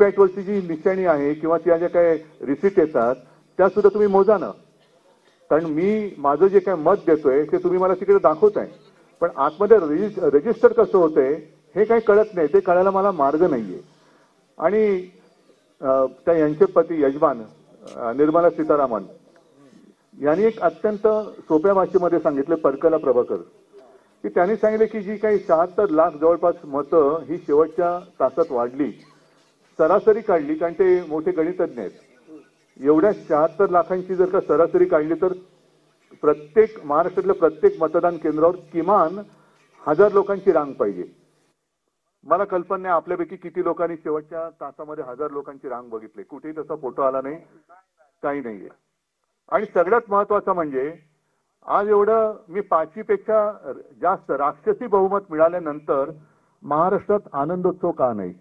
व्हीव्हीपॅटवरची जी निशाणी आहे किंवा त्या ज्या काय रिसिट येतात त्या सुद्धा तुम्ही मोजा ना. कारण मी माझं जे काय मत देतोय ते तुम्ही मला तिकडे दाखवताय, पण आतमध्ये रजिस्टर कसं होतंय हे काही कळत नाही. ते कळायला मला मार्ग नाहीये. आणि त्या यांचे पती यजमान निर्मला सीतारामन यांनी एक अत्यंत सोप्या भाषेमध्ये सांगितलं, परकला प्रभाकर, की त्यांनी सांगितलं की जी काही 76 लाख जवळपास मतं ही शेवटच्या तासात वाढली, सरासरी काढली, कारण ते मोठे गणितज्ञ आहेत. एवढ्या 76 लाखांची जर का सरासरी काढली तर प्रत्येक महाराष्ट्रातल्या प्रत्येक मतदान केंद्रावर किमान 1000 लोकांची रांग पाहिजे. मला कल्पना नाही आपल्यापैकी किती लोकांनी शेवटच्या तासामध्ये 1000 लोकांची रांग बघितली. कुठेही तसा फोटो आला नाही, काही नाहीये. आणि सगळ्यात महत्वाचं म्हणजे आज एवढं मी 5पेक्षा जास्त राक्षसी बहुमत मिळाल्यानंतर महाराष्ट्रात आनंदोत्सव का नाही?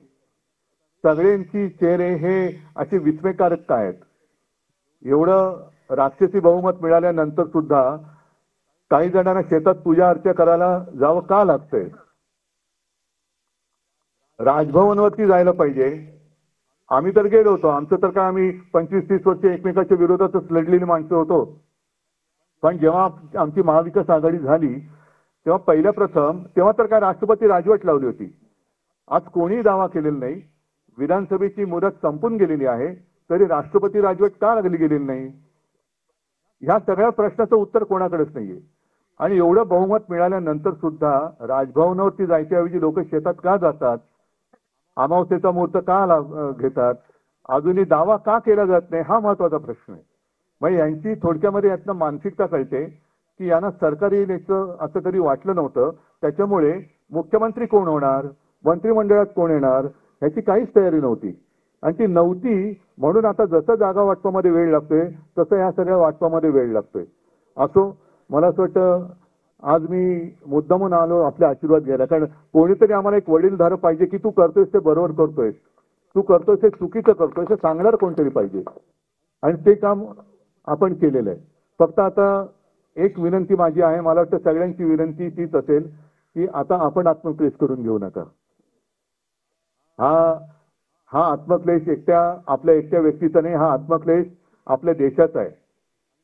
सगळ्यांची चेहरे हे असे विस्मयकारक काय आहेत? एवढं राक्षसी बहुमत मिळाल्यानंतर सुद्धा काही जणांना शेतात पूजा अर्चा करायला जावं का लागतंय? राजभवनवरती जायला पाहिजे. आम्ही तर गेलो होतो. आमचं तर काय, आम्ही 25-30 वर्ष एकमेकाच्या विरोधातच लढलेली माणसं होतो. पण जेव्हा आमची महाविकास आघाडी झाली तेव्हा पहिल्या प्रथम तेव्हा तर काय राष्ट्रपती राजवट लावली होती. आज कोणीही दावा केलेला नाही. विधानसभेची मुदत संपून गेलेली आहे तरी राष्ट्रपती राजवट का लागली गेलेली नाही? ह्या सगळ्या प्रश्नाचं उत्तर कोणाकडेच नाहीये. आणि एवढं बहुमत मिळाल्यानंतर सुद्धा राजभवनावरती जायच्याऐवजी लोक शेतात का जातात? अमावस्येचा मुहूर्त का घेतात? अजूनही दावा का केला जात नाही? हा महत्वाचा प्रश्न आहे. मग यांची थोडक्यामध्ये यातनं मानसिकता कळते की यांना सरकारी न्यायचं असं कधी वाटलं नव्हतं. त्याच्यामुळे मुख्यमंत्री कोण होणार, मंत्रिमंडळात कोण येणार ह्याची काहीच तयारी नव्हती. आणि ती नव्हती म्हणून आता जसं जागा वाटपामध्ये वेळ लागतोय तसं ह्या सगळ्या वाटपामध्ये वेळ लागतोय. असो, मला असं वाटतं आज मी मुद्दामून आलो आपले आशीर्वाद घ्यायला, कारण कोणीतरी आम्हाला एक वडीलधारं पाहिजे की तू करतोयस ते बरोबर करतोयस, तू करतोयस ते चुकीचं करतोयस हे सांगणार कोणतरी पाहिजे. आणि ते काम आपण केलेलं आहे. फक्त आता एक विनंती माझी आहे, मला वाटतं सगळ्यांची विनंती तीच असेल की आता आपण आत्मक्लेश करून घेऊ नका. हा आत्मक्लेश आपल्या एकट्या व्यक्तीचा नाही, हा आत्मक्लेश आपल्या देशाचा आहे.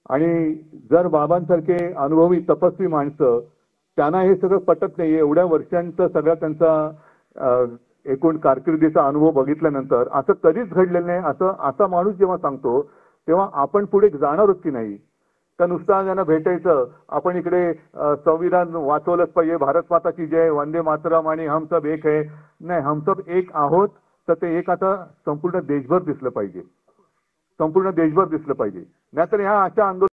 आणि जर बाबांसारखे अनुभवी तपस्वी माणसं त्यांना हे सगळं पटत नाही, एवढ्या वर्षांचा सगळा त्यांचा एकूण कारकिर्दीचा अनुभव बघितल्यानंतर असं कधीच घडलेलं नाही असा माणूस जेव्हा सांगतो तेव्हा आपण पुढे जाणारच की नाही? का नुसतं त्यांना भेटायचं, आपण इकडे संविधान वाचवलंच पाहिजे, भारत माता की जय, वंदे मातरम आणि हम सब एक है? नाही, हम सब एक आहोत तर ते एक आता संपूर्ण देशभर दिसलं पाहिजे, संपूर्ण देशभर दिसलं पाहिजे. नाहीतर ह्या अशा आंदोलन